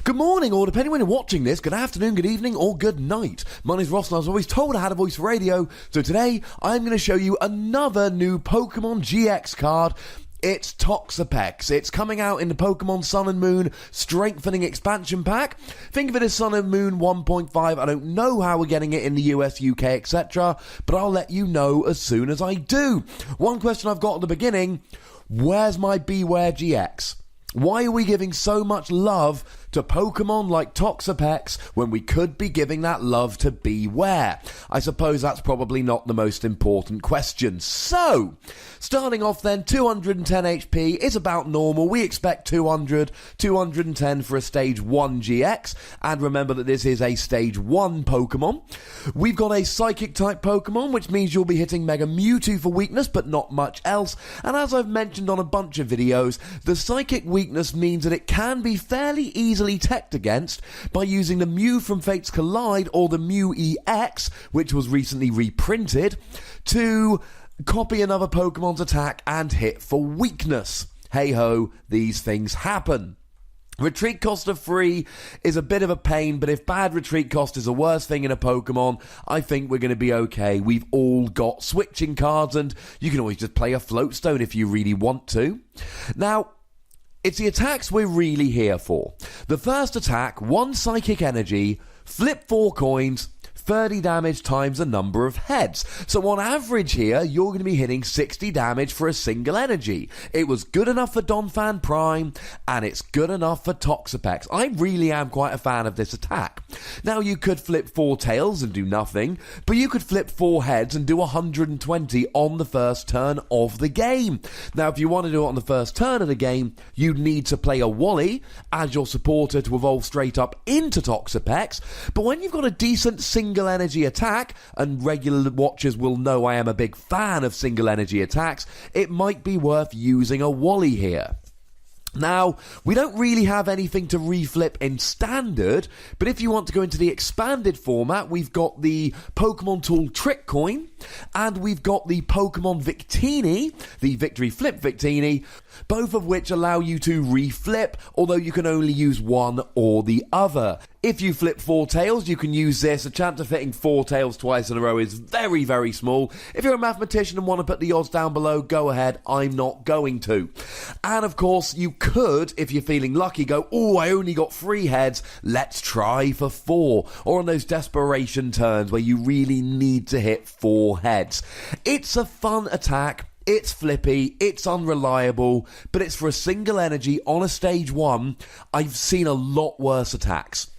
Good morning, or depending when you're watching this, good afternoon, good evening, or good night. My name's Ross, and I was always told I had a voice for radio, so today I'm going to show you another new Pokemon GX card. It's Toxapex. It's coming out in the Pokemon Sun and Moon Strengthening Expansion Pack. Think of it as Sun and Moon 1.5. I don't know how we're getting it in the US, UK, etc., but I'll let you know as soon as I do. One question I've got at the beginning, where's my Beware GX? Why are we giving so much love to Pokemon like Toxapex when we could be giving that love to Beware? I suppose that's probably not the most important question. So, starting off then, 210 HP is about normal. We expect 200, 210 for a Stage 1 GX. And remember that this is a Stage 1 Pokemon. We've got a Psychic type Pokemon, which means you'll be hitting Mega Mewtwo for weakness, but not much else. And as I've mentioned on a bunch of videos, the Psychic weakness means that it can be fairly easily teched against by using the Mew from Fates Collide or the Mew EX, which was recently reprinted, to copy another Pokemon's attack and hit for weakness. Hey ho, these things happen. Retreat cost of 3 is a bit of a pain, but if bad retreat cost is the worst thing in a Pokemon, I think we're going to be okay. We've all got switching cards, and you can always just play a Floatstone if you really want to. Now, it's the attacks we're really here for. The first attack, 1 Psychic Energy, flip 4 coins, 30 damage times the number of heads. So on average here, you're going to be hitting 60 damage for a single energy. It was good enough for Donphan Prime, and it's good enough for Toxapex. I really am quite a fan of this attack. Now, you could flip 4 tails and do nothing, but you could flip 4 heads and do 120 on the first turn of the game. Now, if you want to do it on the first turn of the game, you'd need to play a Wally as your supporter to evolve straight up into Toxapex, but when you've got a decent single energy attack, and regular watchers will know I am a big fan of single energy attacks, it might be worth using a Wally here. Now, we don't really have anything to reflip in Standard, but if you want to go into the expanded format, we've got the Pokemon Tool Trick Coin, and we've got the Pokemon Victini, the Victory Flip Victini, both of which allow you to reflip, although you can only use one or the other. If you flip 4 tails, you can use this. The chance of hitting 4 tails twice in a row is very, very small. If you're a mathematician and want to put the odds down below, go ahead. I'm not going to. And of course, you could, if you're feeling lucky, go, oh, I only got 3 heads. Let's try for 4. Or on those desperation turns where you really need to hit 4 heads. It's a fun attack. It's flippy, it's unreliable, but it's for a single energy on a Stage 1. I've seen a lot worse attacks.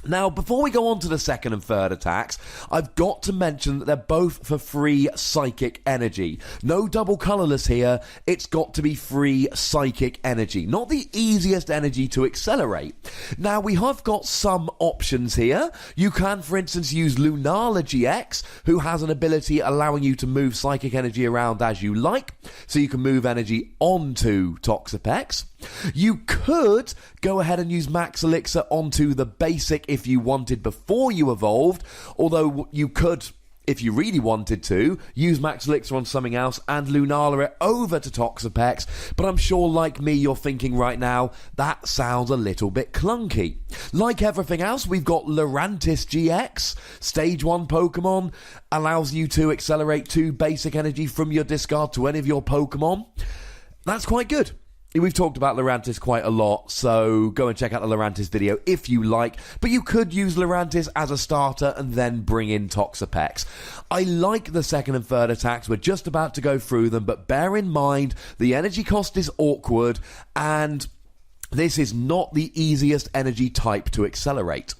Now, before we go on to the second and third attacks, I've got to mention that they're both for free Psychic Energy. No double colourless here, it's got to be free Psychic Energy. Not the easiest energy to accelerate. Now, we have got some options here. You can, for instance, use Lunala GX, who has an ability allowing you to move Psychic Energy around as you like, so you can move energy onto Toxapex. You could go ahead and use Max Elixir onto the basic if you wanted before you evolved, although you could, if you really wanted to, use Max Elixir on something else and Lunala it over to Toxapex, but I'm sure like me you're thinking right now, that sounds a little bit clunky. Like everything else, we've got Lurantis GX, Stage 1 Pokemon, allows you to accelerate 2 basic energy from your discard to any of your Pokemon. That's quite good. We've talked about Lurantis quite a lot, so go and check out the Lurantis video if you like, but you could use Lurantis as a starter and then bring in Toxapex. I like the second and third attacks, we're just about to go through them, but bear in mind the energy cost is awkward, and this is not the easiest energy type to accelerate.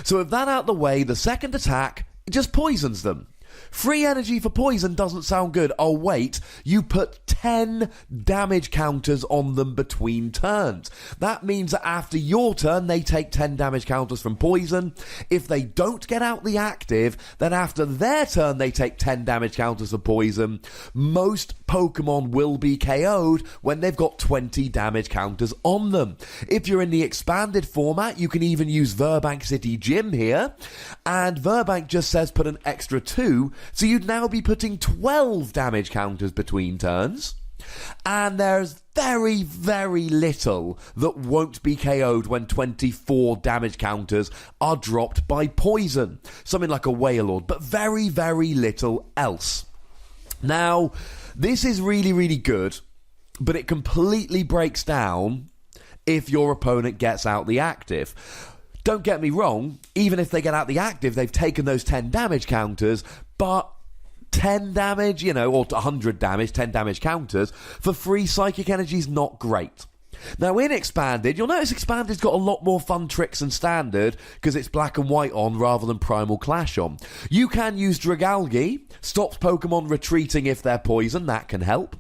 So with that out the way, the second attack just poisons them. Free energy for poison doesn't sound good. Oh wait, you put 10 damage counters on them between turns. That means that after your turn, they take 10 damage counters from poison. If they don't get out the active, then after their turn, they take 10 damage counters for poison. Most Pokemon will be KO'd when they've got 20 damage counters on them. If you're in the expanded format, you can even use Verbank City Gym here, and Verbank just says put an extra 2, so you'd now be putting 12 damage counters between turns. And there's very, very little that won't be KO'd when 24 damage counters are dropped by poison. Something like a Wailord, but very, very little else. Now, this is really, really good, but it completely breaks down if your opponent gets out the active. Don't get me wrong, even if they get out the active, they've taken those 10 damage counters, but 10 damage, or 100 damage, 10 damage counters for free psychic energy is not great. Now in Expanded, you'll notice Expanded's got a lot more fun tricks than Standard because it's black and white on rather than Primal Clash on. You can use Dragalge, stops Pokemon retreating if they're poison, that can help.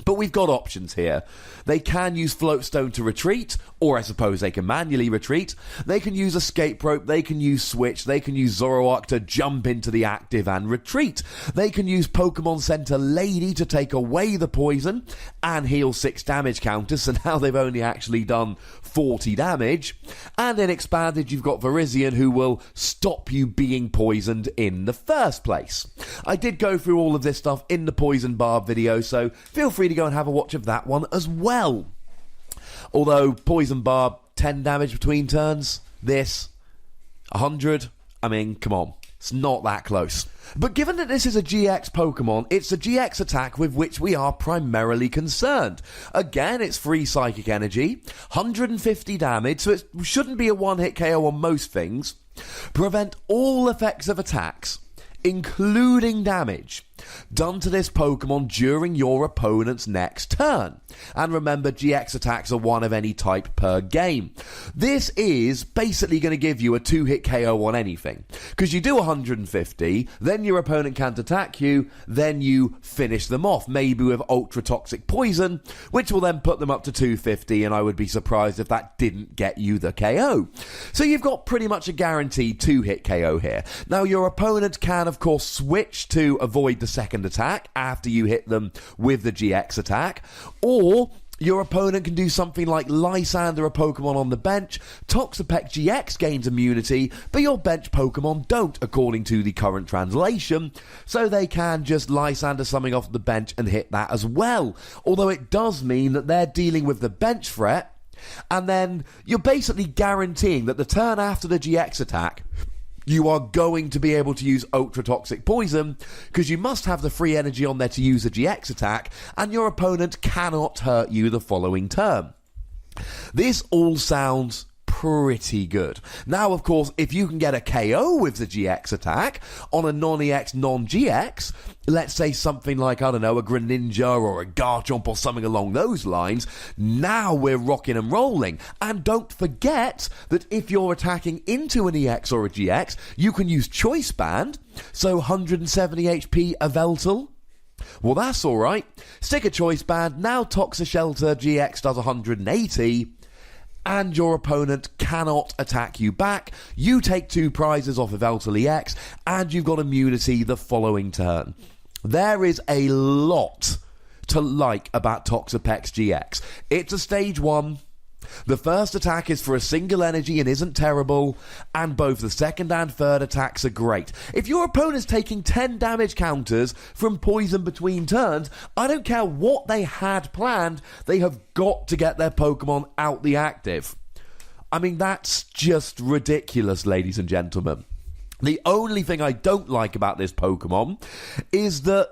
But we've got options here. They can use Floatstone to retreat, or I suppose they can manually retreat. They can use Escape Rope, they can use Switch, they can use Zoroark to jump into the active and retreat. They can use Pokemon Center Lady to take away the poison and heal 6 damage counters, so now they've only actually done 40 damage. And in Expanded, you've got Virizion, who will stop you being poisoned in the first place. I did go through all of this stuff in the Poison Barb video, so feel free to go and have a watch of that one as well. Although Poison Barb, 10 damage between turns, this 100, I mean, come on, it's not that close. But given that this is a GX Pokemon, it's the GX attack with which we are primarily concerned. Again, it's free psychic energy, 150 damage, so it shouldn't be a one-hit KO on most things. Prevent all effects of attacks, including damage, done to this Pokemon during your opponent's next turn. And remember, GX attacks are one of any type per game. This is basically going to give you a 2-hit KO on anything, because you do 150, then your opponent can't attack you, then you finish them off, maybe with Ultra Toxic Poison, which will then put them up to 250, and I would be surprised if that didn't get you the KO. So you've got pretty much a guaranteed 2-hit KO here. Now your opponent can of course switch to avoid the second attack after you hit them with the GX attack, or your opponent can do something like Lysander a Pokemon on the bench, Toxapex GX gains immunity, but your bench Pokemon don't, according to the current translation, so they can just Lysander something off the bench and hit that as well. Although it does mean that they're dealing with the bench threat, and then you're basically guaranteeing that the turn after the GX attack, you are going to be able to use Ultra Toxic Poison, because you must have the free energy on there to use a GX attack, and your opponent cannot hurt you the following turn. This all sounds pretty good. Now, of course, if you can get a KO with the GX attack on a non-EX, non-GX, let's say something like, I don't know, a Greninja or a Garchomp or something along those lines, now we're rocking and rolling. And don't forget that if you're attacking into an EX or a GX, you can use Choice Band, so 170 HP Yveltal. Well, that's alright. Stick a Choice Band, now Toxic Shelter GX does 180, and your opponent cannot attack you back. You take 2 prizes off of Yveltal EX, and you've got immunity the following turn. There is a lot to like about Toxapex GX. It's a stage 1. The first attack is for a single energy and isn't terrible, and both the second and third attacks are great. If your opponent's taking 10 damage counters from poison between turns, I don't care what they had planned, they have got to get their Pokemon out the active. I mean, that's just ridiculous, ladies and gentlemen. The only thing I don't like about this Pokemon is that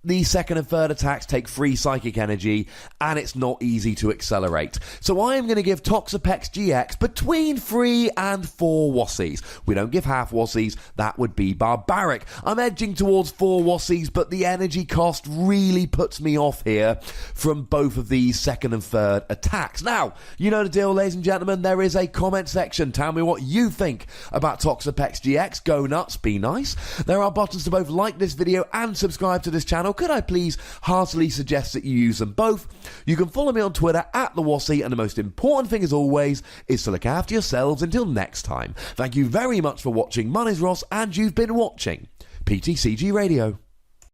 the second and third attacks take free psychic energy, and it's not easy to accelerate. So I am going to give Toxapex GX between 3 and 4 Wassies. We don't give half Wassies, that would be barbaric. I'm edging towards 4 Wassies, but the energy cost really puts me off here from both of these second and third attacks. Now, you know the deal, ladies and gentlemen, there is a comment section. Tell me what you think about Toxapex GX. Go nuts, be nice. There are buttons to both like this video and subscribe to this channel. Could I please heartily suggest that you use them both? You can follow me on Twitter @TheWassie, and the most important thing as always is to look after yourselves until next time. Thank you very much for watching. My name's Ross, and you've been watching PTCG Radio.